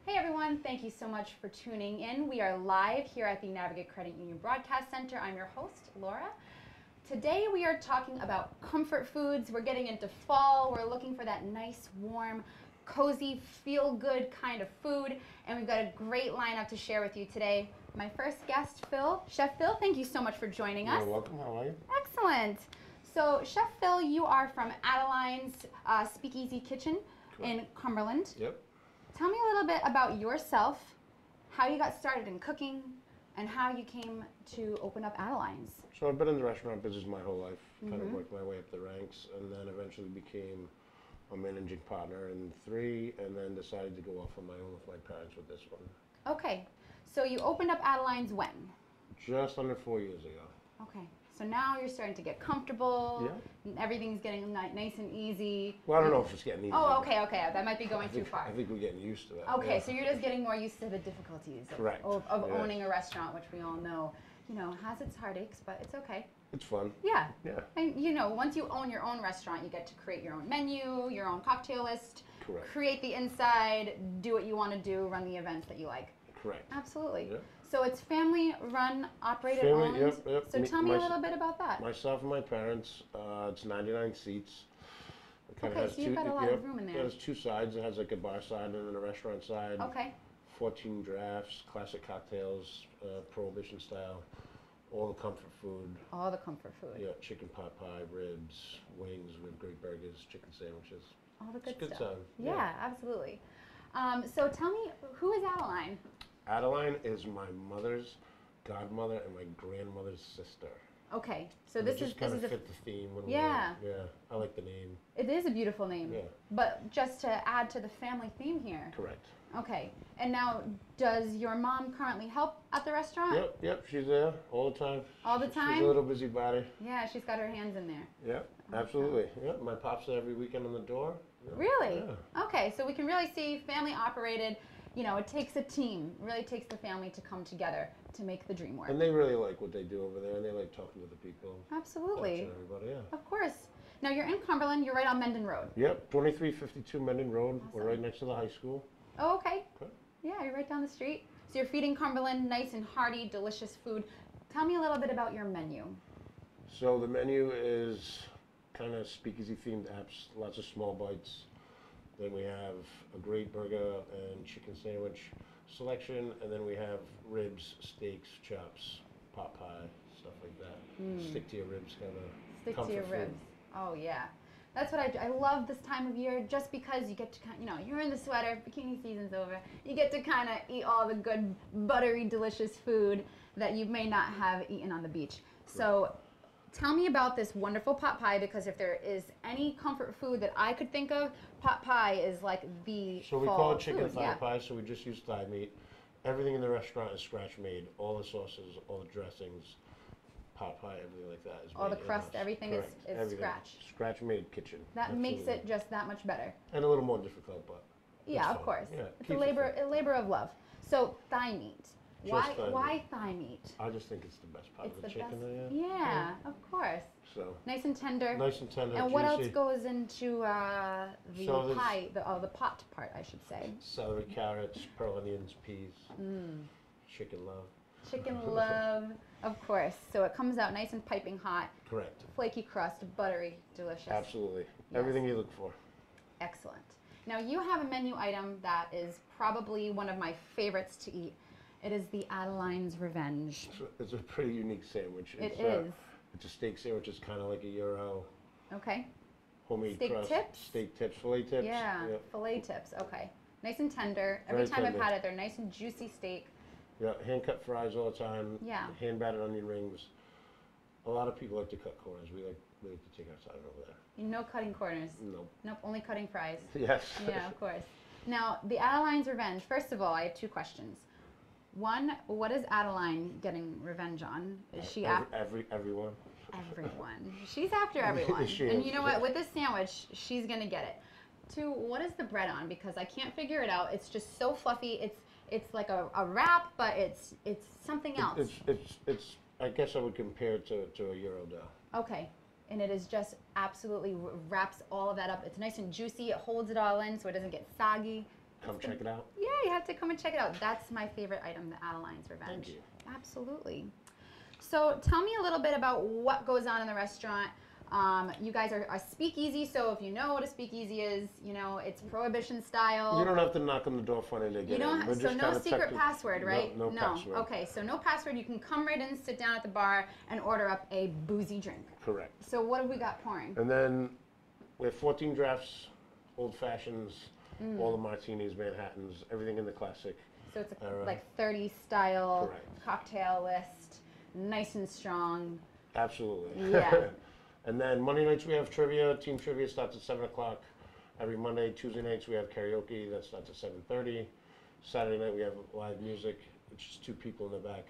Hey everyone, thank you so much for tuning in. We are live here at the Navigate Credit Union Broadcast Center. I'm your host, Laura. Today we are talking about comfort foods. We're getting into fall. We're looking for that nice, warm, cozy, feel-good kind of food. And we've got a great lineup to share with you today. My first guest, Phil. Chef Phil, thank you so much for joining us. You're welcome. How are you? Excellent. So, Chef Phil, you are from Adeline's Speakeasy Kitchen in Cumberland. Yep. Tell me a little bit about yourself, how you got started in cooking, and how you came to open up Adeline's. So I've been in the restaurant business my whole life, kind of worked my way up the ranks, and then eventually became a managing partner in 3, and then decided to go off on my own with my parents with this one. Okay, so you opened up Adeline's when? Just under 4 years ago. Okay, so now you're starting to get comfortable, Yeah. and everything's getting nice and easy. Well, I don't know if it's getting easy. Oh, okay, that might be going too far. I think we're getting used to that. Okay, yeah. so you're just getting more used to the difficulties of Yeah. owning a restaurant, which we all know, has its heartaches, but it's okay. It's fun. Yeah. Yeah. And once you own your own restaurant, you get to create your own menu, your own cocktail list, Correct. create the inside, do what you want to do, run the events that you like. Correct. Absolutely. Yep. So it's family run, operated, Family, owned. yep. So tell me a little bit about that. Myself and my parents, it's 99 seats. It kinda Okay, has so you've got a lot of room in there. It has 2 sides. It has like a bar side and then a restaurant side. Okay. 14 drafts, classic cocktails, prohibition style, all the comfort food. All the comfort food. Yeah, chicken pot pie, ribs, wings. We have great burgers, chicken sandwiches. All the good It's a good stuff. time. Yeah, absolutely. So tell me, who is Adeline? Adeline is my mother's godmother and my grandmother's sister. Okay, so And this it just is kind of a fit the theme. When Yeah. We were, yeah, I like the name. It is a beautiful name. Yeah. But just to add to the family theme here. Correct. Okay. And now, does your mom currently help at the restaurant? Yep, she's there all the time. All the time? She's a little busybody. Yeah, she's got her hands in there. Yep, absolutely. Yep, my pop's there every weekend on the door. Yep. Really? Yeah. Okay, so we can really see family operated. It takes a team. It really takes the family to come together to make the dream work. And they really like what they do over there, and they like talking to the people. Absolutely. Touching everybody, yeah. Of course. Now, you're in Cumberland. You're right on Menden Road. Yep, 2352 Menden Road. Awesome. We're right next to the high school. Oh, okay. Okay. Yeah, you're right down the street. So you're feeding Cumberland nice and hearty, delicious food. Tell me a little bit about your menu. So the menu is kind of speakeasy themed apps, lots of small bites. Then we have a great burger and chicken sandwich selection, and then we have ribs, steaks, chops, pot pie, stuff like that. Stick to your ribs kind of Stick to your ribs. Oh, yeah. That's what I love this time of year, just because you get to you're in the sweater, bikini season's over. You get to kind of eat all the good, buttery, delicious food that you may not have eaten on the beach. So tell me about this wonderful pot pie, because if there is any comfort food that I could think of, pot pie is like the So we fall call it chicken food. thigh Yeah. pie, so we just use thigh meat. Everything in the restaurant is scratch made. All the sauces, all the dressings, pot pie, everything like that is All the made crust, in-house. everything Correct. is Everything. scratch. Scratch made kitchen. That makes Absolutely. it just that much better. And a little more difficult, but Yeah, it's of fun. course. Yeah, It's keeps a it fun. labor of love. So thigh meat. Just thigh Why meat. thigh meat? I just think it's the best part It's of the the chicken. best. Yeah. Yeah, of course. So Nice and tender. nice and tender, And what else juicy. goes into the So there's- pie, the pot part, I should say? Celery, carrots, pearl onions, peas, chicken love. Chicken love, of course. So it comes out nice and piping hot, Correct. flaky crust, buttery, delicious. Absolutely. Yes. Everything you look for. Excellent. Now you have a menu item that is probably one of my favorites to eat. It is the Adeline's Revenge. It's a pretty unique sandwich. It It's, is. It's a steak sandwich. It's kind of like a gyro, Okay. homemade Steak crust. tips? Steak tips, fillet tips. Yeah, Yep. fillet tips. Okay. Nice and tender. Every Very time tender. I've had it, they're nice and juicy steak. Yeah, hand cut fries all the time. Yeah. Hand battered onion rings. A lot of people like to cut corners. We like to take our time over there. No cutting corners. No. Nope, only cutting fries. Yes. Yeah, of course. Now, the Adeline's Revenge. First of all, I have 2 questions. One, what is Adeline getting revenge on? Is she after Everyone. everyone? She's after everyone. She And is, you know what? With this sandwich, she's gonna get it. 2, what is the bread on? Because I can't figure it out. It's just so fluffy. It's like a wrap, but it's something else. It's I guess I would compare it to a Euro dough. Okay. And it is just absolutely wraps all of that up. It's nice and juicy. It holds it all in so it doesn't get soggy. Come check it out. Yeah, you have to come and check it out. That's my favorite item, the Adeline's Revenge. Thank you. Absolutely. So tell me a little bit about what goes on in the restaurant. You guys are a speakeasy, so if you know what a speakeasy is, you know, it's prohibition style. You don't have to knock on the door funny to get in. So no secret password, right? No password. Okay, so no password. You can come right in, sit down at the bar, and order up a boozy drink. Correct. So what have we got pouring? And then we have 14 drafts, old fashions, all the martinis, Manhattans, everything in the classic. So it's like 30 style Correct. cocktail list, nice and strong. Absolutely. Yeah. And then Monday nights we have trivia. Team trivia starts at 7 o'clock. Every Monday, Tuesday nights we have karaoke. That starts at 7:30. Saturday night we have live music. It's just 2 people in the back,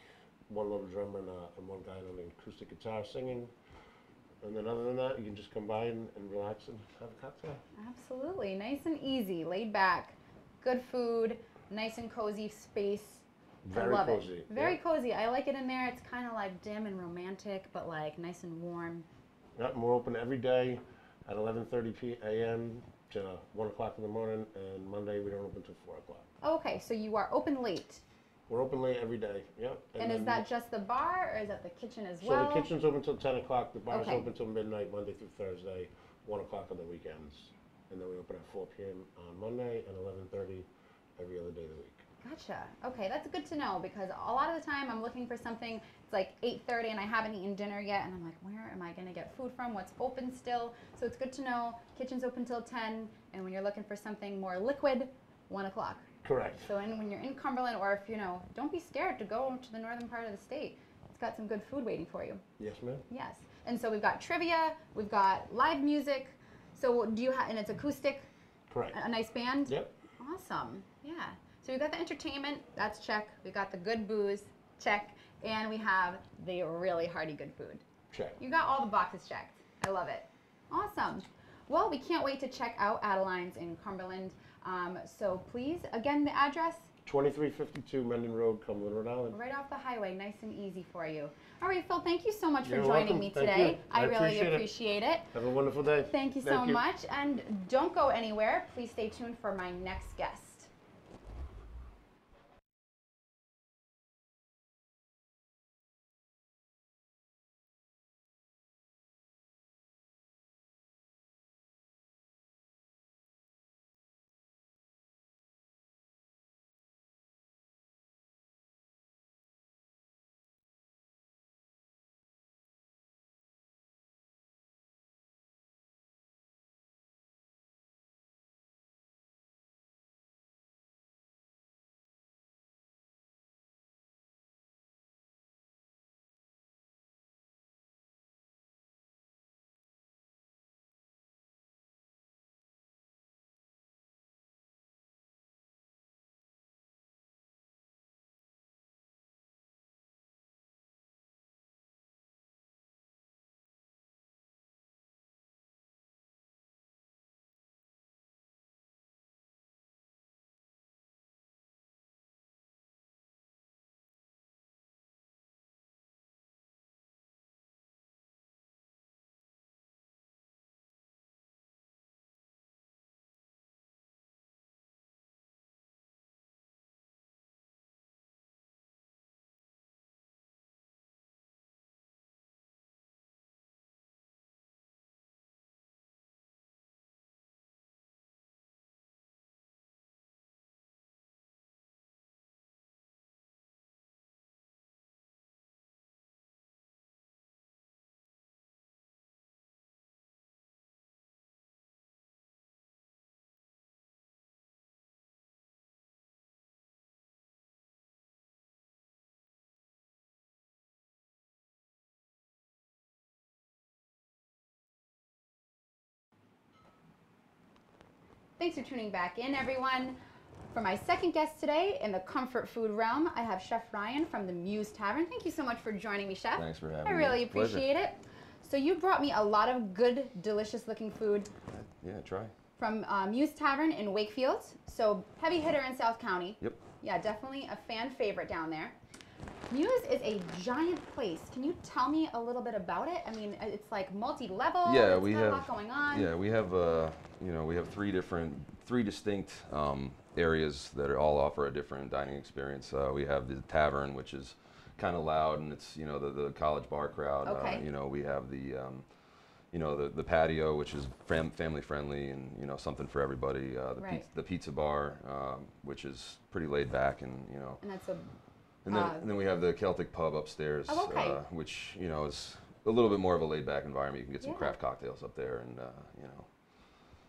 1 little drummer and 1 guy on the acoustic guitar singing. And then other than that, you can just come by and relax and have a cocktail. Absolutely. Nice and easy, laid back, good food, nice and cozy space. Very I love cozy. it. Very cozy. I like it in there. It's kind of like dim and romantic, but like nice and warm. Yep, and we're open every day at 11:30 a.m. to 1 o'clock in the morning, and Monday we don't open until 4 o'clock. Okay, so you are open late. We're open late every day, yep. And is that just the bar, or is that the kitchen as well? So the kitchen's open till 10 o'clock, the bar's Okay. open till midnight, Monday through Thursday, 1 o'clock on the weekends. And then we open at 4 p.m. on Monday and 11:30 every other day of the week. Gotcha. Okay, that's good to know, because a lot of the time I'm looking for something, it's like 8:30 and I haven't eaten dinner yet, and I'm like, where am I going to get food from? What's open still? So it's good to know kitchen's open till 10, and when you're looking for something more liquid, 1 o'clock. Correct. So when you're in Cumberland, or if, you know, don't be scared to go to the northern part of the state. It's got some good food waiting for you. Yes, ma'am. Yes. And so we've got trivia, we've got live music. So do you have, and it's acoustic? Correct. A nice band? Yep. Awesome. Yeah. So we've got the entertainment, that's check. We've got the good booze, check. And we have the really hearty good food. Check. You got all the boxes checked. I love it. Awesome. Well, we can't wait to check out Adeline's in Cumberland. So please, again, the address? 2352 Mendon Road, Cumberland, Rhode Island. Right off the highway, nice and easy for you. All right, Phil, thank you so much for You're joining welcome. me Thank today. you. I really appreciate appreciate it. Have a wonderful day. Thank you so much. And don't go anywhere. Please stay tuned for my next guest. Thanks for tuning back in, everyone. For my second guest today in the comfort food realm, I have Chef Ryan from the Muse Tavern. Thank you so much for joining me, Chef. Thanks for having me. I really It's a pleasure. appreciate it. So you brought me a lot of good, delicious-looking food Yeah, try. from Muse Tavern in Wakefield. So heavy hitter in South County. Yep. Yeah, definitely a fan favorite down there. Muse is a giant place. Can you tell me a little bit about it? I mean, it's like multi-level. Yeah, It's we got have a lot going on. yeah, we have we have three distinct areas that all offer a different dining experience. We have the tavern, which is kind of loud, and it's the college bar crowd. Okay. We have the patio, which is family friendly and something for everybody. Right. The pizza bar, which is pretty laid back and And that's a and then we have the Celtic pub upstairs, Oh, okay. which is a little bit more of a laid back environment. You can get some Yeah. craft cocktails up there, and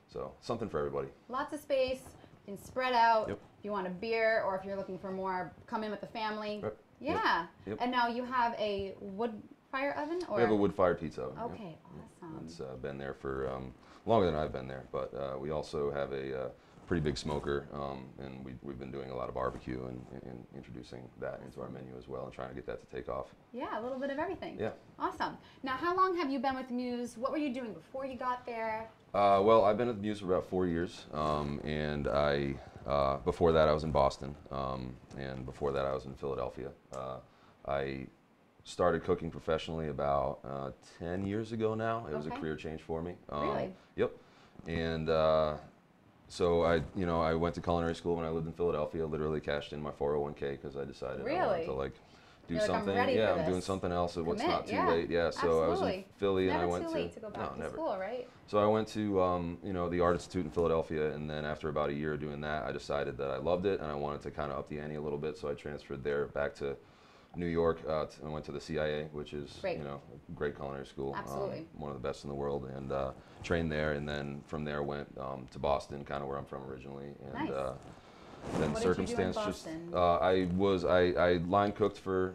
so something for everybody. lots of space. You can spread out. Yep. If you want a beer, or if you're looking for more, come in with the family. Yep. Yeah. Yep. And now you have a wood fire oven, or We have a wood-fired pizza oven. Yep. Okay, awesome. It's been there for longer than I've been there, but we also have a pretty big smoker, and we've been doing a lot of barbecue and introducing that into our menu as well, and trying to get that to take off. Yeah, a little bit of everything. Yeah. Awesome. Now, how long have you been with Muse? What were you doing before you got there? Well, I've been at the Muse for about 4 years, and before that I was in Boston, and before that I was in Philadelphia. I started cooking professionally about 10 years ago now. It was a Okay. career change for me. Really? Yep. And so I went to culinary school when I lived in Philadelphia. Literally cashed in my 401k because I decided I wanted Really? to do You're like, I'm something. ready Yeah, for I'm doing this. something else. What's Commit, not too yeah. late. Yeah. So I was in Absolutely. Philly, and Never I went too late to go back to never. school, right? So I went to the Art Institute in Philadelphia, and then after about a year of doing that, I decided that I loved it and I wanted to kind of up the ante a little bit. So I transferred there back to New York. I went to the CIA, which is Great. a great culinary school, Absolutely. one of the best in the world, and trained there. And then from there went to Boston, kind of where I'm from originally. And Nice. then What did you do in circumstance Boston? I line cooked for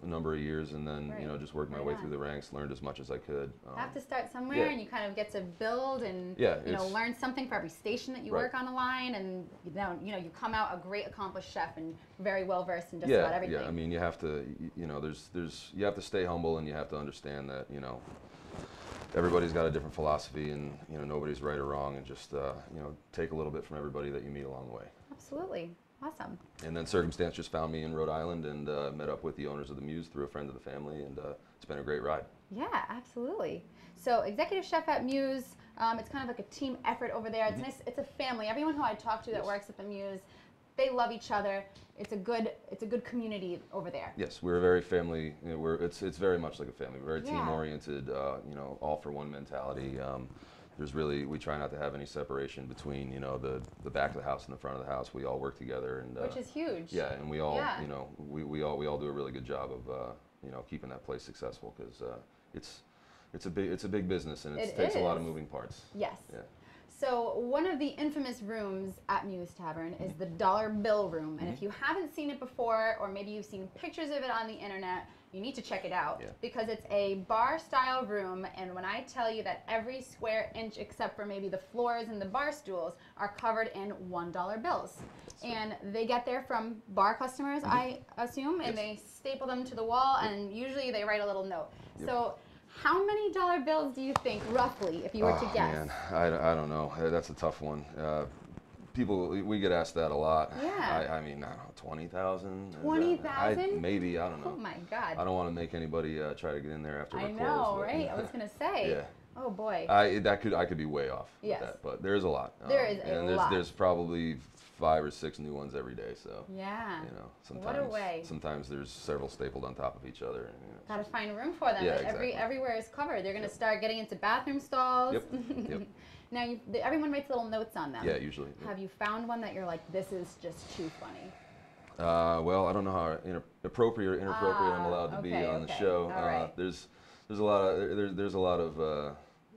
a number of years, and then Right. just worked my Right way on. through the ranks, learned as much as I could. Have to start somewhere, yeah. and you kind of get to build and Yeah, learn something for every station that you Right. work on a line, and you come out a great accomplished chef and very well versed in just yeah, about everything. Yeah, I mean, you have to, you have to stay humble, and you have to understand that, everybody's got a different philosophy, and, nobody's right or wrong, and just, take a little bit from everybody that you meet along the way. Absolutely. Awesome. And then circumstance just found me in Rhode Island, and met up with the owners of the Muse through a friend of the family, and it's been a great ride. Yeah, absolutely. So executive chef at Muse, it's kind of like a team effort over there. It's nice. It's a family. Everyone who I talk to that Yes. works at the Muse, they love each other. It's a good community over there. Yes, we're a very family. It's very much like a family. We're very Yeah. team oriented. All for one mentality. We try not to have any separation between the back of the house and the front of the house. We all work together, and Which is huge. yeah, and we all Yeah. we all do a really good job of keeping that place successful, because it's a big business, and it takes a lot of is. moving parts. Yes. Yeah. So one of the infamous rooms at Muse Tavern is the dollar bill room. And if you haven't seen it before, or maybe you've seen pictures of it on the internet, you need to check it out, Yeah. because it's a bar style room. And when I tell you that every square inch except for maybe the floors and the bar stools are covered in $1 bills. And they get there from bar customers, I assume, and Yes. they staple them to the wall, and usually they write a little note. Yep. So how many dollar bills do you think, roughly, if you were to guess? Man, I don't know. That's a tough one. We get asked that a lot. Yeah. I mean, I don't know, 20,000? 20,000? Maybe, I don't know. Oh my God. I don't want to make anybody try to get in there after I we're closed. know, but, right? I was gonna say. Yeah. Oh boy. I could be way off Yes. with that, but there's a lot. There is a and lot. There's probably 5 or 6 new ones every day, so Yeah. sometimes What a way. sometimes there's several stapled on top of each other. And, Gotta find room for them. Yeah, But exactly. everywhere is covered. They're gonna Yep. start getting into bathroom stalls. Yep. Yep. Now everyone writes little notes on them. Yeah, usually. Have you found one that you're like, this is just too funny? Well, I don't know how appropriate or inappropriate I'm allowed to be okay, on the okay. show. All right. There's a lot of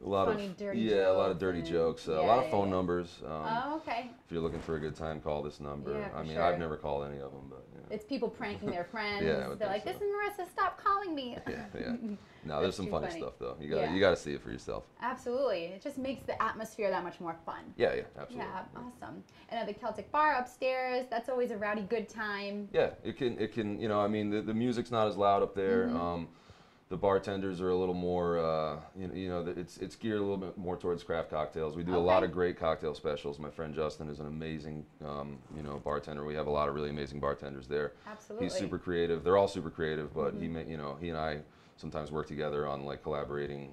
Funny, dirty a lot of jokes dirty and- jokes, a yeah, lot of yeah, phone yeah. numbers. Oh, okay. If you're looking for a good time, call this number. Yeah, I for mean, sure. I've never called any of them, but It's people pranking their friends. Yeah, I would They're like, think this is Marissa, stop calling me. yeah. No, That's there's some too funny funny. stuff though. Yeah. You gotta see it for yourself. Absolutely. It just makes the atmosphere that much more fun. Yeah, absolutely. Yeah, awesome. And at the Celtic bar upstairs, that's always a rowdy good time. Yeah, it can. I mean, the music's not as loud up there. Mm-hmm. The bartenders are a little more, it's geared a little bit more towards craft cocktails. We do a lot of great cocktail specials. My friend Justin is an amazing, bartender. We have a lot of really amazing bartenders there. Absolutely. He's super creative. They're all super creative, but he and I sometimes work together on like collaborating,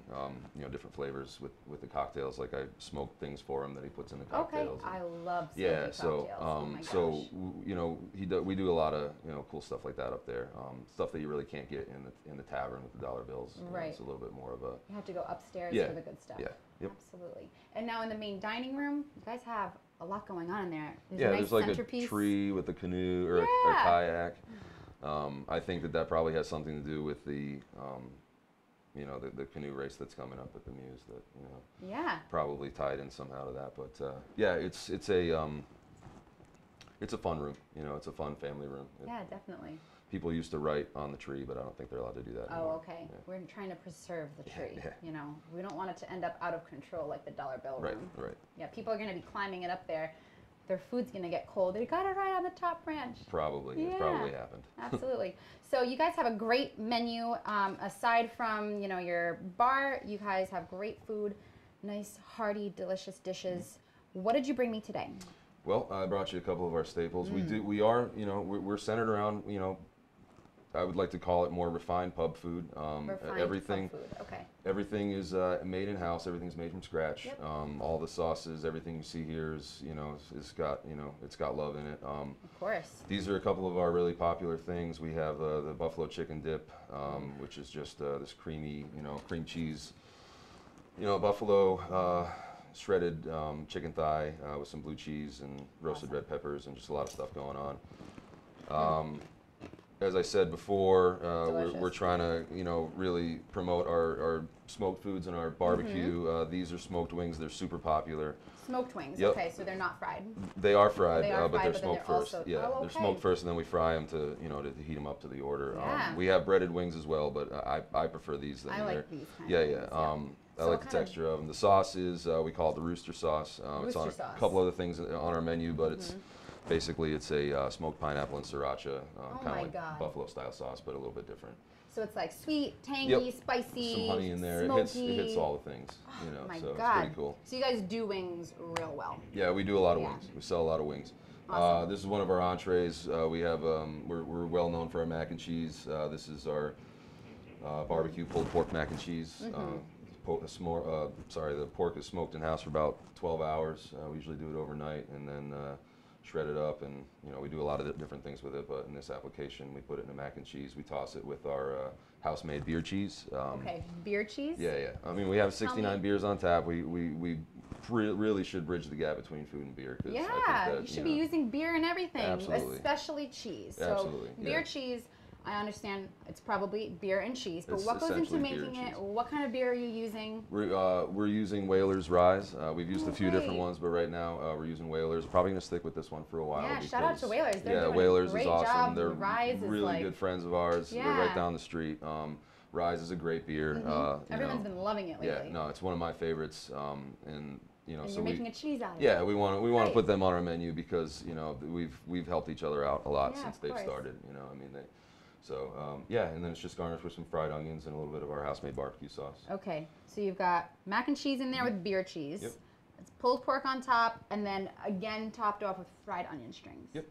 different flavors with the cocktails. Like I smoke things for him that he puts in the cocktails. Okay, I love smoky cocktails. Oh my gosh. We do a lot of cool stuff like that up there. Stuff that you really can't get in the tavern with the dollar bills. Right. It's a little bit more of a. You have to go upstairs for the good stuff. Yeah. Yep. Absolutely. And now in the main dining room, you guys have a lot going on in there. There's a nice there's like centerpiece. a tree with a canoe or a kayak. I think that probably has something to do with the canoe race that's coming up at the Muse. That probably tied in somehow to that. But it's a fun room. It's a fun family room. Yeah, definitely. People used to write on the tree, but I don't think they're allowed to do that anymore. Oh, okay. Yeah. We're trying to preserve the tree. Yeah. We don't want it to end up out of control like the dollar bill room. Right. Yeah, people are going to be climbing it up there. Their food's going to get cold. They got it right on the top branch. Probably. Yeah. It's probably happened. Absolutely. So you guys have a great menu. Aside from, your bar, you guys have great food, nice, hearty, delicious dishes. What did you bring me today? Well, I brought you a couple of our staples. We're centered around, I would like to call it more refined pub food. Refined pub food. Okay. Everything is made in house. Everything's made from scratch. Yep. All the sauces, everything you see here is, it's got love in it. Of course. These are a couple of our really popular things. We have the buffalo chicken dip, which is just this creamy, cream cheese, buffalo shredded chicken thigh with some blue cheese and roasted red peppers and just a lot of stuff going on. As I said before, we're trying to, really promote our smoked foods and our barbecue. These are smoked wings. They're super popular. Smoked wings. Yep. Okay, so they're not fried. They are fried, but they're smoked first. Also, They're smoked first, and then we fry them to, to heat them up to the order. Yeah. We have breaded wings as well, but I prefer these. I like these kinds of wings. I like the texture of them. The sauce is, we call it the rooster sauce. It's on a couple other things on our menu, but it's basically it's a smoked pineapple and sriracha, kind of like buffalo style sauce, but a little bit different. So it's like sweet, tangy, spicy, some honey in there. Smoky. It hits all the things, My so God. it's pretty cool. So you guys do wings real well. Yeah, we do a lot of wings. We sell a lot of wings. Awesome. This is one of our entrees. We have we're well known for our mac and cheese. This is our barbecue pulled pork mac and cheese. The pork is smoked in house for about 12 hours. We usually do it overnight and then shred it up, and we do a lot of different things with it. But in this application, we put it in a mac and cheese. We toss it with our house-made beer cheese. Okay, beer cheese. Yeah. I mean, we have 69 beers on tap. We really should bridge the gap between food and beer. Yeah, I think that, you should be using beer in everything, Absolutely. especially cheese. Absolutely. So beer cheese. I understand it's probably beer and cheese, but It's what goes into essentially beer making and it? cheese. What kind of beer are you using? We're using Whaler's Rise. We've used a few different great. ones, but right now we're using Whaler's. Probably going to stick with this one for a while. Yeah, shout out to Whalers. They're doing Whalers a great is awesome. job. They're Rise is really good friends of ours. They're right down the street. Rise is a great beer. Everyone's been loving it lately. Yeah, no, it's one of my favorites. And so you're making a cheese out of it. Yeah, we want to put them on our menu because we've helped each other out a lot since they've course. started. And then it's just garnished with some fried onions and a little bit of our house-made barbecue sauce. Okay, so you've got mac and cheese in there with beer cheese. Yep. It's pulled pork on top, and then again topped off with fried onion strings. Yep.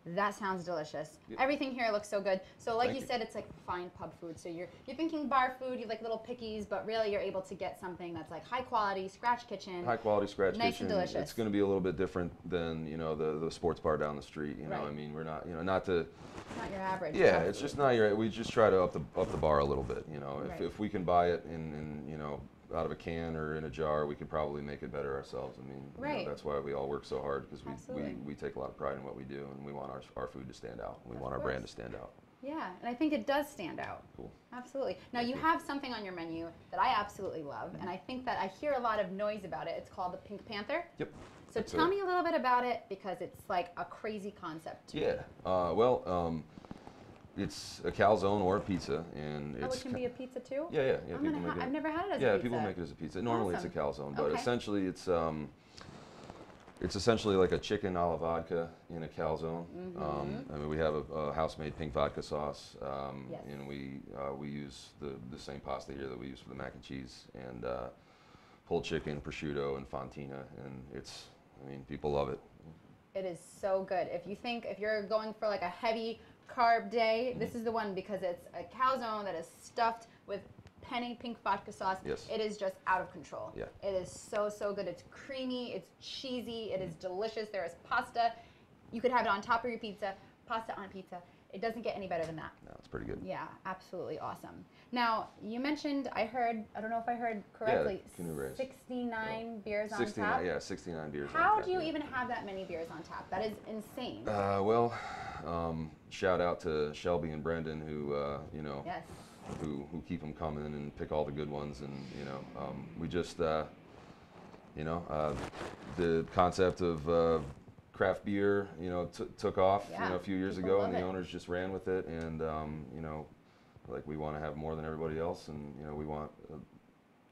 That sounds delicious. Yep. Everything here looks so good. So like Thank you you. said, it's like fine pub food. So you're thinking bar food, you like little pickies, but really you're able to get something that's like high quality, scratch kitchen. High quality scratch Nice kitchen. and delicious. It's going to be a little bit different than the sports bar down the street. Right. I mean, we're not not to. Not your average. Yeah, pub it's food. just not your. We just try to up the bar a little bit. Right. If we can buy it in out of a can or in a jar, we could probably make it better ourselves. I mean, Right. That's why we all work so hard because Absolutely. we take a lot of pride in what we do, and we want our food to stand out. We want our course. brand to stand out. Yeah, and I think it does stand out. Cool. Absolutely. Now you have something on your menu that I absolutely love, and I think that I hear a lot of noise about it. It's called the Pink Panther. Yep. So tell me a little bit about it because it's like a crazy concept to me. Yeah. It's a calzone or a pizza, and Oh, it's it can be a pizza too? yeah. I've never had it as a pizza. Yeah, people make it as a pizza. Normally it's a calzone, but Okay. essentially it's It's essentially like a chicken a la vodka in a calzone. I mean, we have a house-made pink vodka sauce, Yes. and we use the same pasta here that we use for the mac and cheese, and pulled chicken, prosciutto, and fontina, and I mean, people love it. It is so good. If you're going for like a heavy carb day, this is the one because it's a calzone that is stuffed with penny pink vodka sauce. Yes. It is just out of control. Yeah. It is so, so good. It's creamy, it's cheesy, it is delicious. There is pasta. You could have it on top of your pizza, pasta on pizza. It doesn't get any better than that. No, it's pretty good. Yeah, absolutely awesome. Now, you mentioned, I don't know if I heard correctly, Canoe Race. 69 beers on 69, tap? yeah, 69 beers on How tap, do you yeah. even have that many beers on tap? That is insane. Well, shout out to Shelby and Brendan who, you know, Yes. who keep them coming and pick all the good ones, and you know, we just, you know, the concept of craft beer, you know, took off, you know, a few years people ago, love and the it. owners just ran with it, and you know, like we want to have more than everybody else, and you know, we want,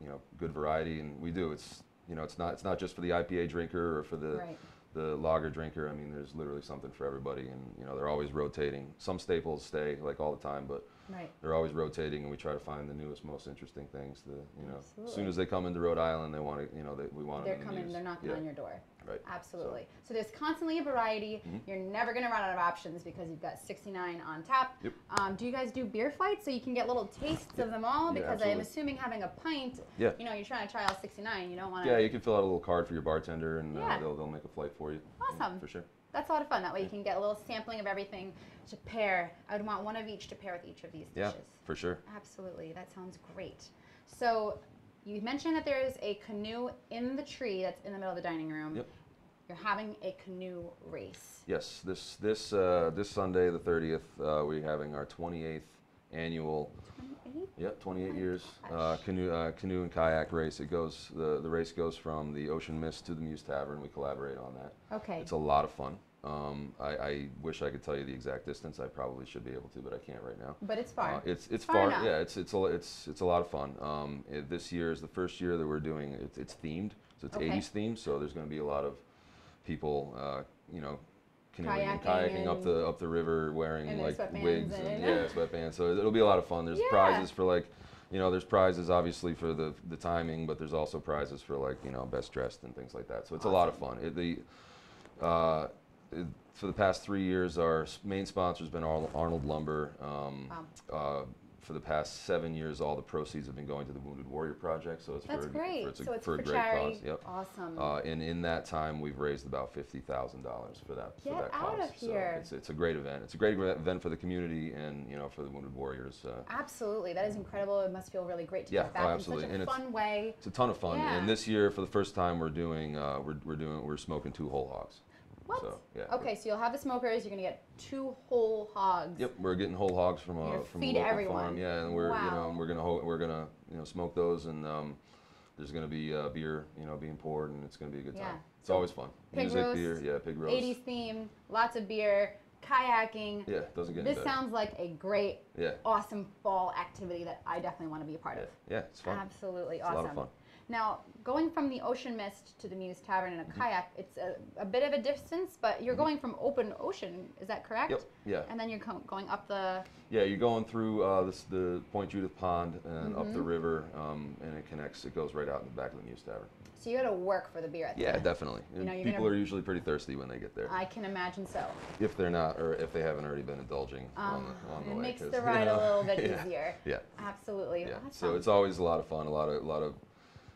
you know, good variety, and we do. It's, you know, it's not just for the IPA drinker or for the Right. the lager drinker. I mean, there's literally something for everybody, and you know, they're always rotating. Some staples stay like all the time, but Right. they're always rotating, and we try to find the newest, most interesting things. To, you know, Absolutely. as soon as they come into Rhode Island, they want to, you know, we want They're them in the coming, news. they're knocking Yeah. on your door. Right. Absolutely. So there's constantly a variety. You're never going to run out of options because you've got 69 on tap. Yep. Do you guys do beer flights so you can get little tastes of them all? Yeah, Because I'm absolutely. assuming having a pint, Yeah. you know, you're trying to try all 69. You don't want to. Yeah, you can fill out a little card for your bartender, and Yeah. they'll make a flight for you. Awesome. For sure. That's a lot of fun. That way you can get a little sampling of everything to pair. I would want one of each to pair with each of these Yeah, dishes. for sure. Absolutely. That sounds great. So you mentioned that there is a canoe in the tree that's in the middle of the dining room. Yep. You're having a canoe race. Yes, this Sunday, the 30th, we're having our 28th annual. 28? Yep, 28 Oh my years gosh. canoe and kayak race. It goes the race goes from the Ocean Mist to the Muse Tavern. We collaborate on that. Okay. It's a lot of fun. I wish I could tell you the exact distance. I probably should be able to, but I can't right now. But it's far. It's Far far. enough. Yeah, it's a lot of fun. This year is the first year that we're doing it. It's themed, so it's Okay. 80s themed. So there's going to be a lot of people, you know, canoeing and Kayaking kayaking up the river wearing and their like sweatbands wigs and- and yeah, sweatbands. So it'll be a lot of fun. There's Yeah. prizes for like, you know, there's prizes obviously for the timing, but there's also prizes for like, you know, best dressed and things like that. So it's a lot of fun. For the past 3 years, our main sponsor's been Arnold Lumber. For the past 7 years, all the proceeds have been going to the Wounded Warrior Project. So it's That's for great. It's So it's for a for great charity. cause. Yep. Awesome. And in that time, we've raised about $50,000 for that Get cause. out of here. So it's a great event. It's a great event for the community and you know for the Wounded Warriors. Absolutely. That is incredible. It must feel really great to Yeah, give back absolutely. in such And a it's- fun way. It's a ton of fun. Yeah. And this year, for the first time, we're smoking 2 whole hogs. What? So, yeah. Okay, so you'll have the smokers. You're going to get 2 whole hogs. Yep, we're getting whole hogs from You're a gonna from feed a local everyone. farm. Yeah, and we're you know Wow. and we're gonna you know smoke those, and there's gonna be beer you know being poured, and it's gonna be a good Yeah. time. It's So always fun. pig Music, roast, beer, yeah, pig roast. 80s theme, lots of beer, kayaking. Yeah, doesn't get any This better. sounds like a great, Yeah, awesome fall activity that I definitely want to be a part yeah, of. yeah, it's fun. Absolutely It's awesome. a lot of fun. Now, going from the Ocean Mist to the Muse Tavern in Mm-hmm. a kayak, it's a bit of a distance, but you're going from open ocean, is that correct? Yep, yeah. And then you're going up the, Yeah, you're going through the Point Judith Pond and up the Mm-hmm. river, and it connects. It goes right out in the back of the Muse Tavern. so you got to work for the beer at the Yeah, end. definitely. You know, you're People gonna- are usually pretty thirsty when they get there. I can imagine so. If they're not, or if they haven't already been indulging on the It way. makes 'cause, the you ride a know, little bit yeah, easier. Yeah. Absolutely. Yeah. That So sounds- it's always a lot of fun. A lot of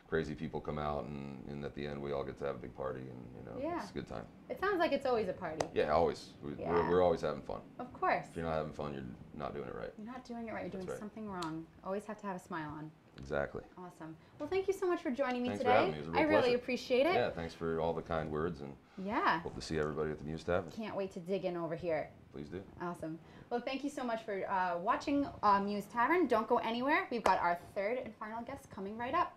crazy people come out, and at the end we all get to have a big party, and you know Yeah. it's a good time. It sounds like it's always a party. Yeah, always. Yeah. We're always having fun. Of course. If you're not having fun, you're not doing it right. You're not doing it right. You're doing That's right. something wrong. Always have to have a smile on. Exactly. Awesome. Well, thank you so much for joining me Thanks for today. having me. It was a real I really pleasure. appreciate it. Yeah. Thanks for all the kind words, and Yeah. hope to see everybody at the Muse Tavern. Can't wait to dig in over here. Please do. Awesome. Well, thank you so much for watching Muse Tavern. Don't go anywhere. We've got our third and final guest coming right up.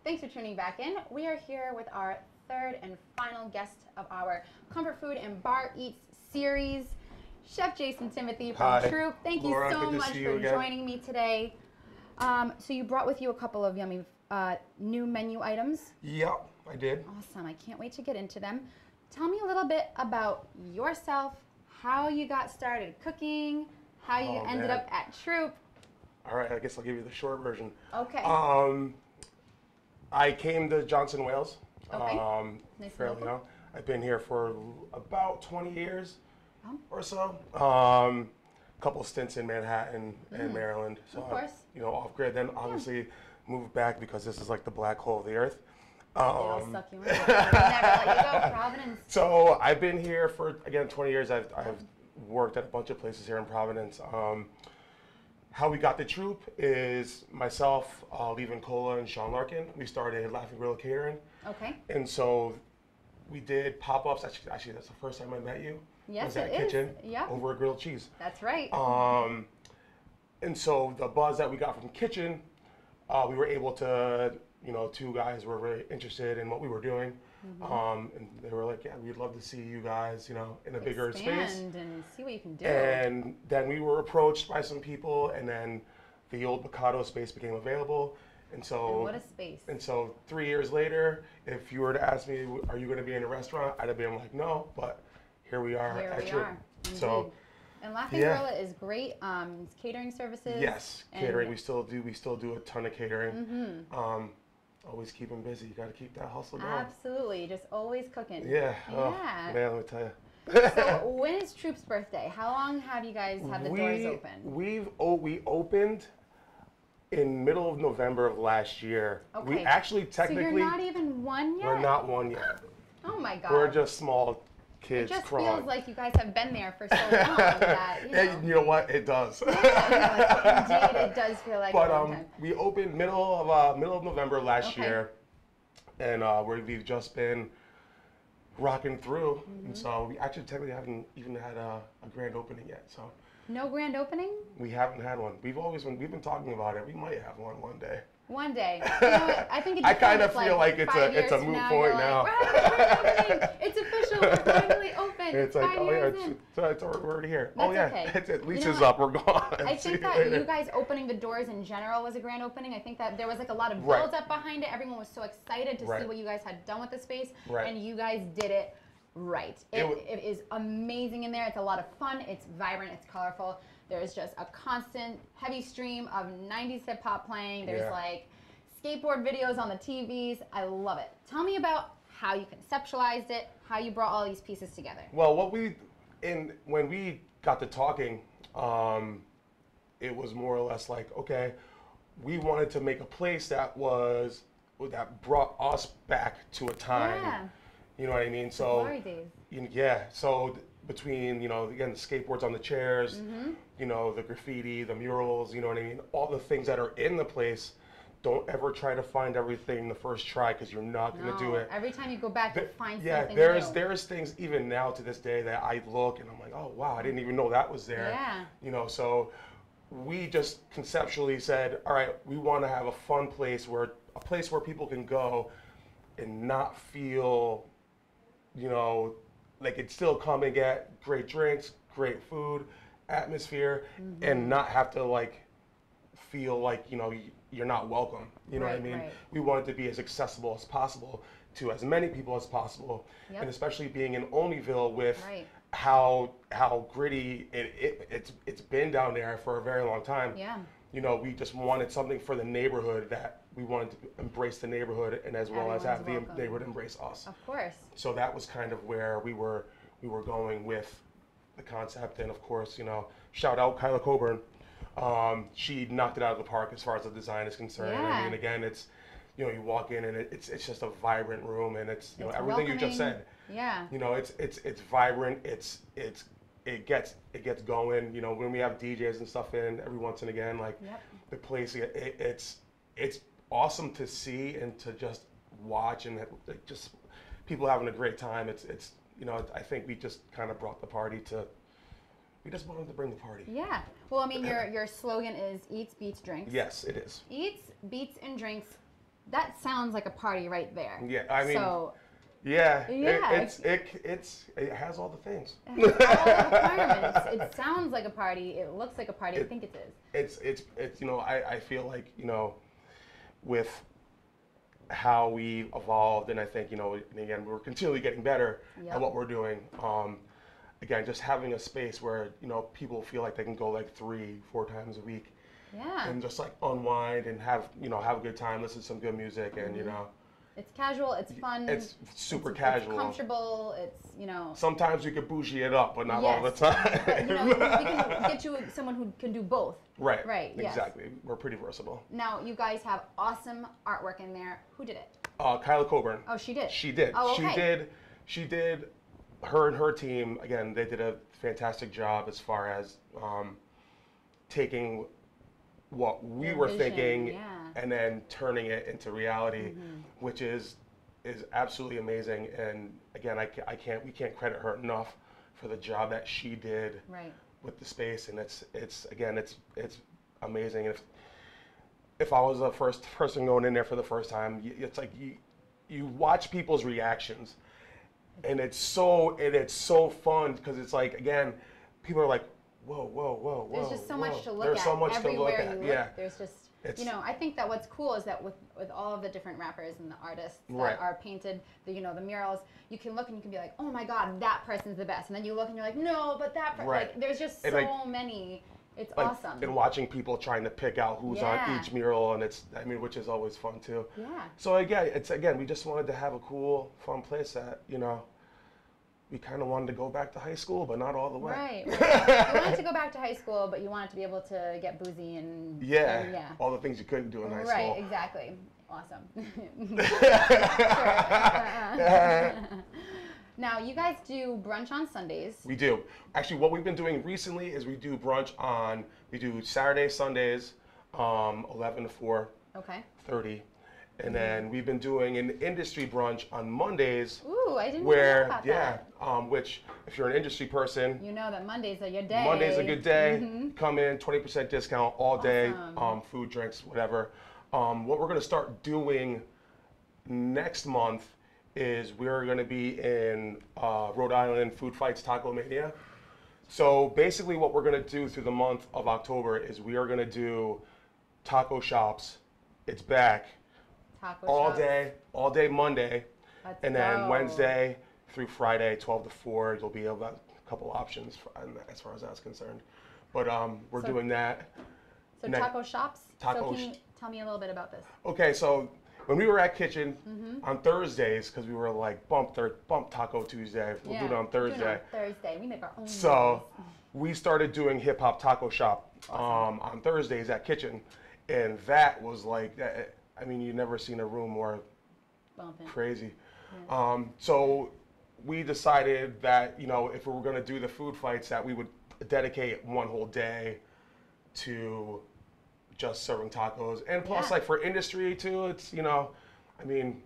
Thanks for tuning back in. We are here with our third and final guest of our Comfort Food and Bar Eats series, Chef Jason Timothy from Hi. Troop. Thank you Laura, so good to much see for you again. joining me today. So you brought with you a couple of yummy new menu items. Yep, I did. Awesome. I can't wait to get into them. Tell me a little bit about yourself, how you got started cooking, how you Oh, ended man. up at Troop. All right, I guess I'll give you the short version. Okay. I came to Johnson, Wales. Okay. Nice and Fairly local. young. I've been here for about 20 years Oh. or so. Couple stints in Manhattan and Maryland. So Of course. off grid. Then obviously moved back because this is like the black hole of the earth. It'll suck you in. We'll never let you go, Providence. So I've been here for, again, 20 years. I've worked at a bunch of places here in Providence. How we got the Troop is myself, Lee Cola, and Sean Larkin. We started Laughing Gorilla Catering. Okay. And so we did pop-ups. Actually, that's the first time I met you. Yes, was at it is. Kitchen Yeah. over a grilled cheese. That's right. And so the buzz that we got from Kitchen, we were able to, two guys were very interested in what we were doing. And they were like, yeah, we'd love to see you guys, in a bigger space. Expand and see what you can do. And then we were approached by some people, and then the old Mikado space became available. And so, And what a space. And so 3 years later, if you were to ask me, are you going to be in a restaurant? I'd have been like, no, but here we are. Here at we Troop. are. So, Indeed. And Laughing yeah. Gorilla is great. It's catering services. yes, and- catering. We still do a ton of catering. Always keep them busy. You got to keep that hustle going. Absolutely. Just always cooking. Yeah. Oh, Yeah. man, let me tell you. So when is Troop's birthday? How long have you guys had the doors open? We opened in middle of November of last year. We Okay. actually So technically you're not even one yet? we're not one yet. Oh my God. We're just small It kids just crawling. feels like you guys have been there for so long that, And you know what? It does. Indeed, it does feel like a But long time. we opened middle of November last Okay. year, and we've just been rocking through. And so we actually technically haven't even had a grand opening yet. So No grand opening? we haven't had one. We've been talking about it. We might have one day. One day. You know what? I think it I depends, kind of feel like it's 5 a years moot from point you're now. Like, "Right, grand opening. It's official. We're finally open. It's like, 5 oh yeah, years it's, in. we're already here. That's oh yeah, okay. it's at least You know it's what? up. We're gone. I See think you that later. you guys opening the doors in general was a grand opening. I think that there was like a lot of Right. build up behind it. Everyone was so excited to see Right. what you guys had done with the space, Right. and you guys did it right. It wa- It is amazing in there. It's a lot of fun. It's vibrant. It's colorful. There's just a constant heavy stream of 90s hip hop playing. There's Yeah. like skateboard videos on the TVs. I love it. Tell me about how you conceptualized it, how you brought all these pieces together. Well, when we got to talking, it was more or less like, okay, we wanted to make a place that brought us back to a time. Yeah. You know what I mean? The So glory days. yeah. So between again the skateboards on the chairs, Mm-hmm. the graffiti, the murals, you know what I mean? All the things that are in the place. Don't ever try to find everything the first try because you're not going to do No, it. every time you go back, you find Yeah, something there's things even now to this day that I look and I'm like, oh wow, I didn't even know that was there. Yeah. So we just conceptually said, all right, we want to have a fun place where people can go and not feel, like it's still come and get great drinks, great food, atmosphere, and not have to like feel like you're not welcome. You know what I Right, mean? right. We want it to be as accessible as possible to as many people as possible, Yep. and especially being in Olneyville with Right. how gritty it's been down there for a very long time. Yeah. We just wanted something for the neighborhood that we wanted to embrace the neighborhood and as well as have Everyone's the welcome. neighborhood embrace us. Of course. So that was kind of where we were going with the concept, and of course, shout out Kyla Coburn. She knocked it out of the park as far as the design is concerned. Yeah. I mean, again, it's you walk in and it's just a vibrant room, and it's It's everything you just welcoming. said. Yeah. It's vibrant. It gets going. When we have DJs and stuff in every once and again, like Yep. the place, it's awesome to see and to just watch and just people having a great time. It's I think we just kind of brought the party to. We just wanted to bring the party. Yeah. Well, I mean, your slogan is Eats, Beats, Drinks. Yes, it is. Eats, Beats, and Drinks that sounds like a party right there. Yeah, I mean, so yeah, Yeah. it has all the things. all the requirements. It sounds like a party. It looks like a party. I think it is. It's I feel like, with how we evolved, and I think, and again, we're continually getting better Yep. at what we're doing. Again, just having a space where, people feel like they can go like 3-4 times a week Yeah. and just like unwind and have a good time, listen to some good music, and It's casual. It's fun. it's super It's casual. comfortable. It's Sometimes we could bougie it up, but not all the Yes. time. But, we can get you someone who can do both. Right. Right, yes. Exactly. We're pretty versatile. Now you guys have awesome artwork in there. Who did it? Kyla Coburn. Oh, she did. She did. Oh, okay. She did. Her and her team, again, they did a fantastic job as far as taking what we Their were vision, thinking yeah. and then turning it into reality, which is absolutely amazing. And again, we can't credit her enough for the job that she did Right. with the space. And it's amazing. And if I was the first person going in there for the first time, it's like you watch people's reactions. And it's so fun because it's like, again, people are like, whoa. There's just so much to look There's at. so much to Everywhere look you at. look, Yeah. there's just, It's- I think that what's cool is that with all of the different rappers and the artists that Right. are painted, the murals, you can look and you can be like, oh my God, that person's the best. And then you look and you're like, no, but that person, Right. like, there's just And, so like- many. It's Like, awesome. and watching people trying to pick out who's on Yeah. each mural, and which is always fun too. Yeah. So again, we just wanted to have a cool, fun place that, we kind of wanted to go back to high school, but not all the way. Right. You wanted to go back to high school, but you wanted to be able to get boozy and Yeah. All the things you couldn't do in high Right, school. exactly. Awesome. Now, you guys do brunch on Sundays. We do. Actually, what we've been doing recently is we do brunch we do Saturdays, Sundays, 11 to 4:30. Okay. And then we've been doing an industry brunch on Mondays. Ooh, I didn't know Where, about yeah, that. which if you're an industry person, You know that Mondays are your day. Monday's a good day. Come in, 20% discount all day, Awesome. food, drinks, whatever. What we're going to start doing next month is we're going to be in Rhode Island Food Fights Taco Mania. So basically what we're going to do through the month of October is we are going to do taco shops. It's back Taco all shops. all day Monday. Let's And then go. Wednesday through Friday, 12 to 4, you'll be able to have a couple options as far as that's concerned. But we're So- doing that. So Ne- taco shops. Taco So can you tell me a little bit about this? Okay, so when we were at Kitchen on Thursdays, because we were like bump Taco Tuesday, we'll do it on we're doing it Thursday. on Thursday. We make our own. So meals. we started doing Hip Hop Taco Shop on Thursdays at Kitchen, and that was like, I mean, you've never seen a room more Bumping. crazy. So we decided that, if we were going to do the food fights, that we would dedicate one whole day to just serving tacos. And plus, Yeah. like for industry too, it's, I mean,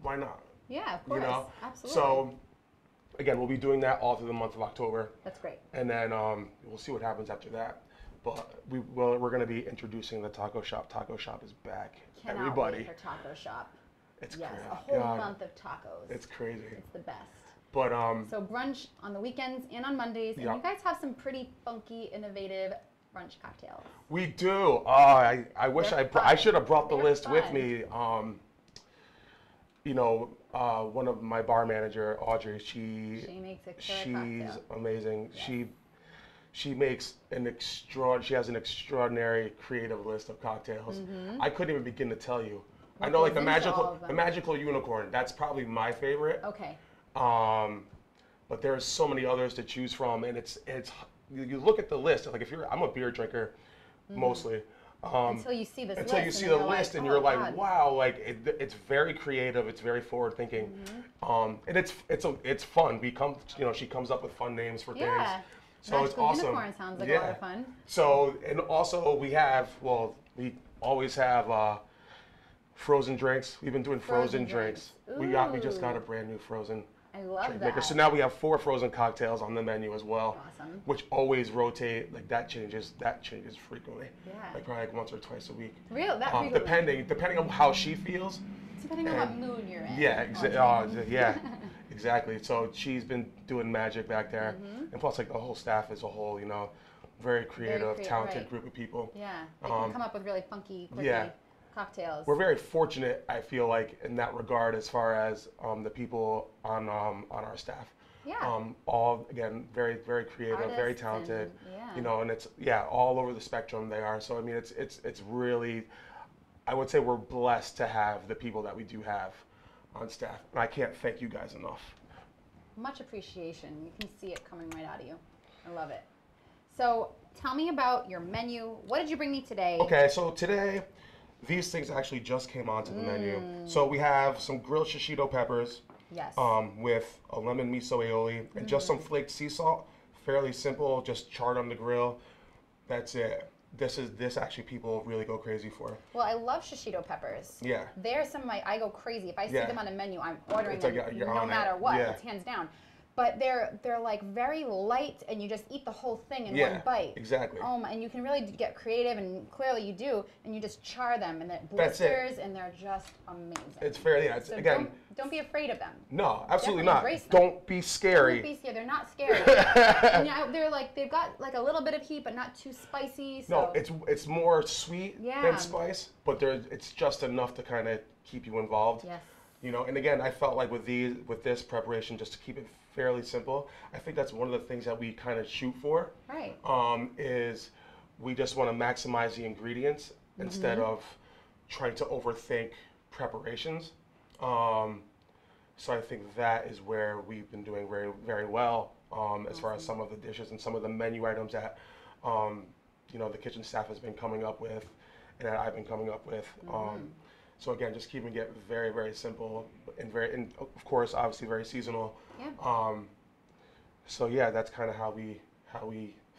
why not? Yeah, of course. Absolutely. So again, we'll be doing that all through the month of October. That's great. And then we'll see what happens after that. But we're going to be introducing the taco shop. Taco shop is back. Cannot Everybody. wait for taco shop. It's Yes, crazy. a whole God, month of tacos. It's crazy. It's the best. But So brunch on the weekends and on Mondays, and Yeah. you guys have some pretty funky, innovative brunch cocktails. we do. I wish They're I fun. should have brought the They're list with fun. me. One of my bar manager, Audrey, She makes a killer she's cocktail. amazing. Yes. She makes she has an extraordinary creative list of cocktails. I couldn't even begin to tell you. I What know, like goes into all of the them? magical unicorn. That's probably my favorite. Okay. But there's so many others to choose from, and it's you look at the list. Like I'm a beer drinker, mostly. Until you see this list. Until you and see then the you're list like, and oh, you're like, God. wow, like it's very creative, it's very forward thinking, and it's fun. She comes up with fun names for Yeah. things, so it's Magical awesome. Unicorn sounds like a lot of fun. So and also we always have frozen drinks. We've been doing frozen Frozen drinks. drinks. We just got Ooh. a brand new frozen I love drink that. makers. So now we have 4 frozen cocktails on the menu as well, Awesome. which always rotate. Like that changes frequently. Yeah. Like probably like once or twice a week. Real that frequently. Depending on how she feels. Depending on what mood you're in. Yeah, yeah, exactly. So she's been doing magic back there, and plus like the whole staff as a whole, you know, very creative, talented group of people. Yeah, they can come up with really funky, quirky cocktails. We're very fortunate, I feel like, in that regard, as far as the people on our staff. Yeah. All again very very creative, Artists very talented. And, you know, and it's all over the spectrum they are. So I mean, it's really, I would say we're blessed to have the people that we do have on staff, and I can't thank you guys enough. Much appreciation. You can see it coming right out of you. I love it. So tell me about your menu. What did you bring me today? Okay, so today, these things actually just came onto the menu. So we have some grilled shishito peppers. Yes. With a lemon miso aioli and just some flaked sea salt. Fairly simple, just charred on the grill. That's it. This actually people really go crazy for. Well, I love shishito peppers. Yeah. They're some of my, I go crazy. If I see them on a menu, I'm ordering It's them like you're no on it. matter what. Yeah. It's hands down. But they're like very light, and you just eat the whole thing in one bite. Exactly. And you can really get creative, and clearly you do, and you just char them, and it That's it. blisters, and they're just amazing. It's fair, yeah. It's, So again, don't be afraid of them. no, absolutely Definitely not. embrace them. Don't be scary. Don't be scared. They're not scary. And they're like, they've got like a little bit of heat, but not too spicy. So. No, it's more sweet Yeah. than spice, but it's just enough to kind of keep you involved. Yes. You know, and again, I felt like with this preparation, just to keep it fairly simple, I think that's one of the things that we kind of shoot for. Right. Is we just want to maximize the ingredients instead of trying to overthink preparations. So I think that is where we've been doing very, very well as far as some of the dishes and some of the menu items that you know, the kitchen staff has been coming up with and that I've been coming up with. So again, just keeping it very, very simple and of course, obviously very seasonal. Yeah. So yeah, that's kind of how we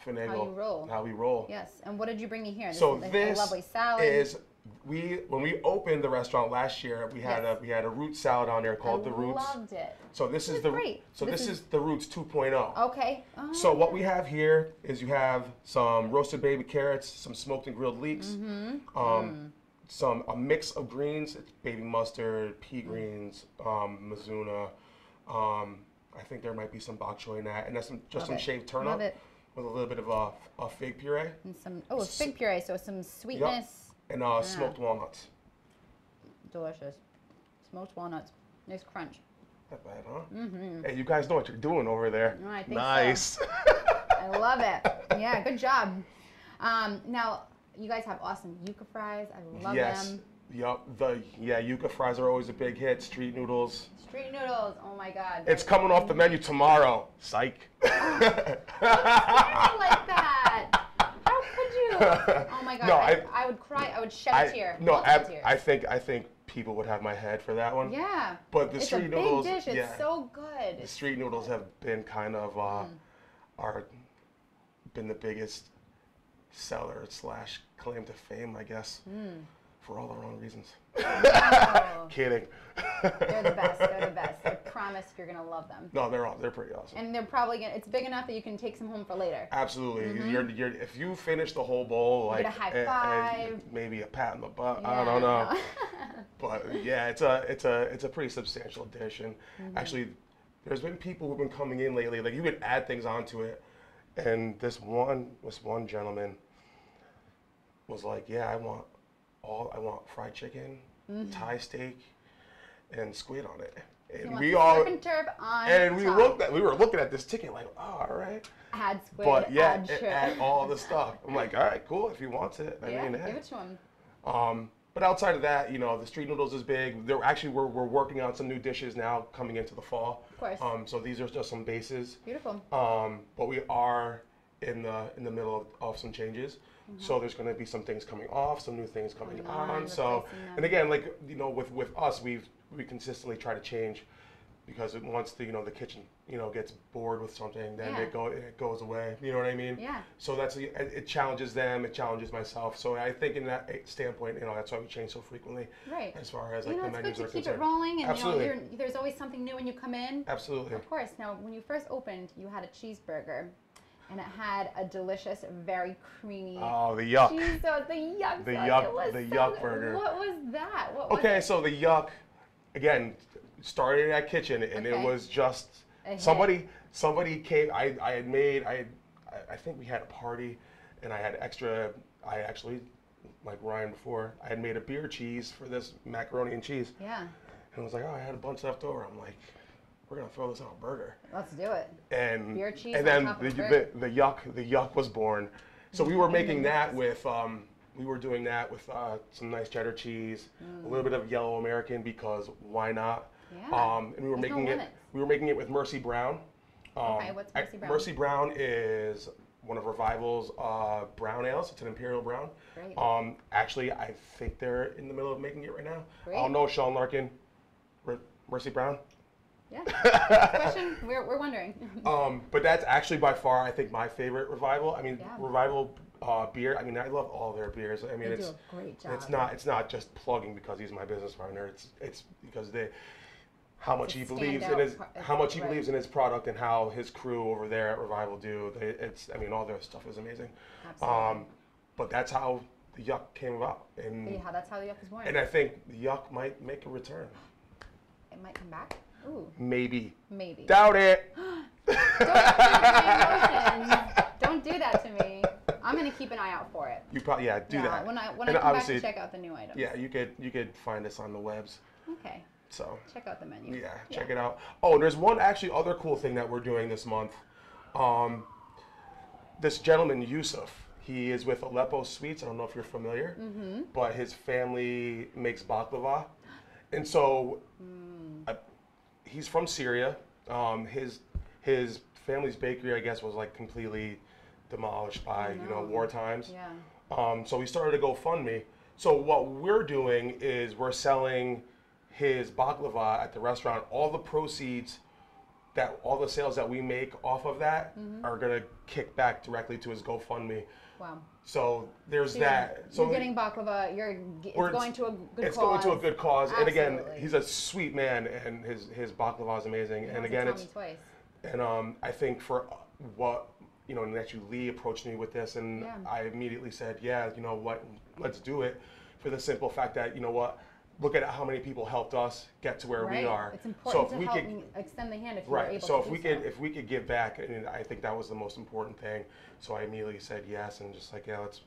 finagle. How you roll. How we roll. Yes. And what did you bring me here? So is this a lovely salad. is when we opened the restaurant last year, we had a root salad on there called the Roots. I loved it. So this is great. This is the Roots 2.0. Okay. So what we have here is you have some roasted baby carrots, some smoked and grilled leeks, a mix of greens. It's baby mustard, pea greens, mizuna. I think there might be some bok choy in that, and that's some shaved turnip with a little bit of a fig puree. And some fig puree, so some sweetness. Yep. And smoked walnuts. Delicious. Smoked walnuts. Nice crunch. Not bad, huh? Hey, you guys know what you're doing over there. Oh, I think nice. So. I love it. Yeah, good job. Now, you guys have awesome yuca fries. I love them. Yup. Yuca fries are always a big hit. Street noodles. Street noodles. Oh my God. It's coming off the menu tomorrow. Psych. Don't like that. How could you? Oh my God. No, I would cry. I would shed a tear. No, tears. I think people would have my head for that one. Yeah. But the street noodles. It's a big dish. It's so good. The street noodles have been kind of been the biggest seller / claim to fame, I guess, for all the wrong reasons. Oh. Kidding. They're the best. They're the best. I promise you're gonna love them. No, they're pretty awesome. And they're probably it's big enough that you can take some home for later. Absolutely. You're if you finish the whole bowl, like get a high five, maybe a pat on the butt. Yeah, I don't know. But yeah, it's a pretty substantial dish, and actually, there's been people who've been coming in lately. Like you could add things onto it, and this one gentleman was like, "Yeah, I want fried chicken, Thai steak, and squid on it." And we all we were looking at this ticket like, "Oh, all right." Add squid. But yeah, add shrimp. add all the stuff. I'm like, "All right, cool. If he wants it, I mean, give it to him." But outside of that, you know, the street noodles is big. We're working on some new dishes now coming into the fall. Of course. So these are just some bases. Beautiful. But we are in the middle of some changes. So there's going to be some things coming off, some new things coming on. So, and again, like, you know, with us, we consistently try to change because once the kitchen gets bored with something, then Yeah. it goes away. You know what I mean? Yeah. So it challenges them, it challenges myself. So I think in that standpoint, that's why we change so frequently. Right. As far as like the It's menus good are to keep concerned. it rolling, and Absolutely. there's always something new when you come in. Absolutely. Of course. Now, when you first opened, you had a cheeseburger, and it had a delicious, very creamy Oh, the yuck. cheese sauce. The yuck. The sauce. yuck- It was the so yuck good. burger. What was that? What was Okay, it? so the yuck, again, started in that kitchen, and it Okay. was just A hit. somebody came. I think we had a party, and I had extra. I actually, like Ryan before, I had made a beer cheese for this macaroni and cheese, Yeah. and I was like, oh, I had a bunch left over. I'm like, we're gonna throw this on a burger, Let's do it. and Beer cheese and on then top of a the burger. the yuck was born. So we were making that with we were doing that with some nice cheddar cheese, a little bit of yellow American because why not? Yeah. And we were There's no making it. limits. We were making it with Mercy Brown. Okay, what's Mercy Brown? Mercy Brown is one of Revival's brown ales. It's an imperial brown. Great. Actually, I think they're in the middle of making it right now. Great. I'll know Sean Larkin, Mercy Brown. Yeah. Question? We're wondering. But that's actually by far, I think, my favorite Revival. I mean, Yeah. Revival beer. I mean, I love all their beers. I mean, They it's do a great job. it's not just plugging because he's my business partner. It's because how much he It's a believes in standout his pro- how much he right. believes in his product and how his crew over there at Revival do. I mean, all their stuff is amazing. Absolutely. But that's how the yuck came about, Yeah, that's how the yuck was born. and I think the yuck might make a return. It might come back. Ooh, Maybe. maybe. Doubt it. Don't hurt my emotions. Don't do that to me. I'm gonna keep an eye out for it. You probably do that. When I And come back obviously- to check out the new items. Yeah, you could find us on the webs. Okay. So Check out the menu. yeah, check it out. Oh, and there's one actually other cool thing that we're doing this month. This gentleman Yusuf, he is with Aleppo Sweets. I don't know if you're familiar, but his family makes baklava, and so he's from Syria. His family's bakery, I guess, was like completely demolished by war times. Yeah. So we started a GoFundMe. So what we're doing is we're selling his baklava at the restaurant. All the proceeds, all the sales that we make off of that are gonna kick back directly to his GoFundMe. Wow. So there's So that. So you're getting baklava. It's we're- going to a good it's cause. going to a good cause. And again, Absolutely. he's a sweet man, and his baklava is amazing. You And don't again, have to it's tell me twice. and I think for what and actually Lee approached me with this, and Yeah. I immediately said, yeah, you know what, let's do it, for the simple fact that look at how many people helped us get to where Right. we are. It's important so to if help we could, and extend the hand if you're right. able So to if we could give back, and I think that was the most important thing. So I immediately said yes, and just like let's,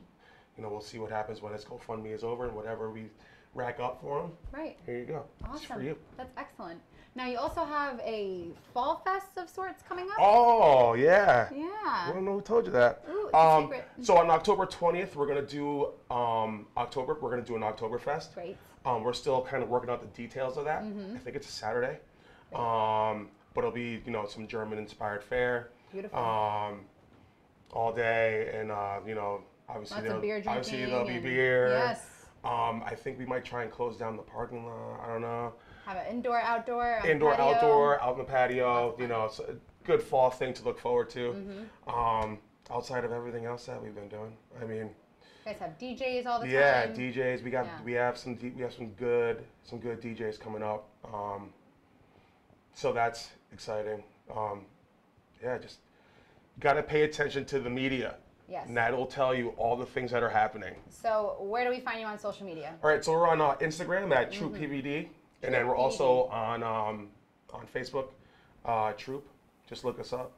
we'll see what happens when his GoFundMe is over, and whatever we rack up for him. Right. Here you go. It's for Awesome. you. That's excellent. Now you also have a fall fest of sorts coming up. Oh yeah. I Yeah. don't know who told you that. Ooh, it's a secret. So on October 20th, we're gonna do an Oktoberfest. Great. We're still kind of working out the details of that. Mm-hmm. I think it's a Saturday. But it'll be some German-inspired fare. Beautiful. All day, and obviously Lots of beer there'll be drinking beer. Yes. I think we might try and close down the parking lot. I don't know. Have an indoor, outdoor. On the Indoor, patio. outdoor, out in the patio. Lots of fun. It's a good fall thing to look forward to. Mm-hmm. Outside of everything else that we've been doing, I mean, You guys have DJs all the yeah, time. DJs. Yeah. We have some good DJs coming up. So that's exciting. Yeah, just gotta pay attention to the media. Yes. And that'll tell you all the things that are happening. So where do we find you on social media? All right, so we're on Instagram at Mm-hmm. TroopPVD, and then we're also on Facebook, Troop. Just look us up.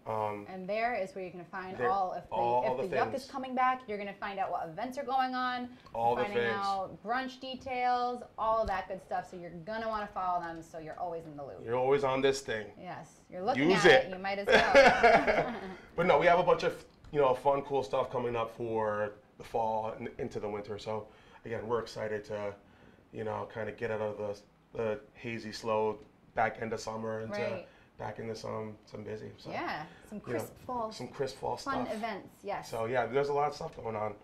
And there is where you're going to find There- all all if the the yuck things. is coming back, you're going to find out what events are going on, All the finding things. out brunch details, all of that good stuff. So you're going to want to follow them so you're always in the loop. You're always on this thing. Yes, you're looking Use at it. it. You might as well. But no, we have a bunch of fun, cool stuff coming up for the fall and into the winter. So again, we're excited to kind of get out of the hazy, slow back end of summer and Right. back into some busy. So, Yeah, some crisp fall, some crisp fall fun stuff. events. Yes. So yeah, there's a lot of stuff going on.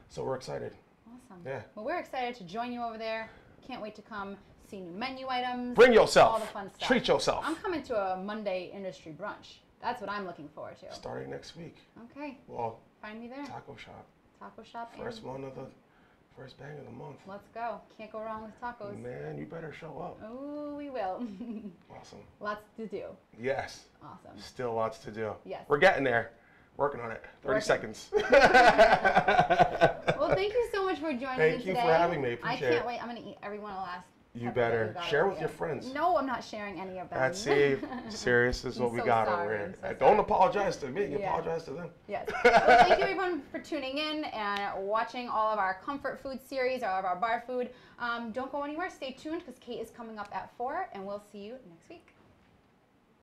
So we're excited. Awesome. Yeah. Well, we're excited to join you over there. Can't wait to come see new menu items. Bring yourself. All the fun stuff. Treat yourself. I'm coming to a Monday industry brunch. That's what I'm looking forward to. Starting next week. Okay. Well, Find me there. taco shop. Taco shop. First and one of the first bang of the month. let's go. Can't go wrong with tacos. Man, you better show up. Oh, we will. Awesome. Lots to do. Yes. Awesome. Still lots to do. Yes. We're getting there. Working on it. 30 Working. seconds. Well, thank you so much for joining me Thank today. you for having me. Appreciate I can't it. wait. I'm going to eat every one of the last. You pepper that better got share over with here. your friends. No, I'm not sharing any of them. That's it. Serious is what I'm we so got sorry, over I'm here. so Don't sorry. apologize to me. You Yeah. apologize to them. Yes. Well, thank you everyone for tuning in and watching all of our comfort food series, all of our bar food. Don't go anywhere. Stay tuned because Kate is coming up at 4, and we'll see you next week.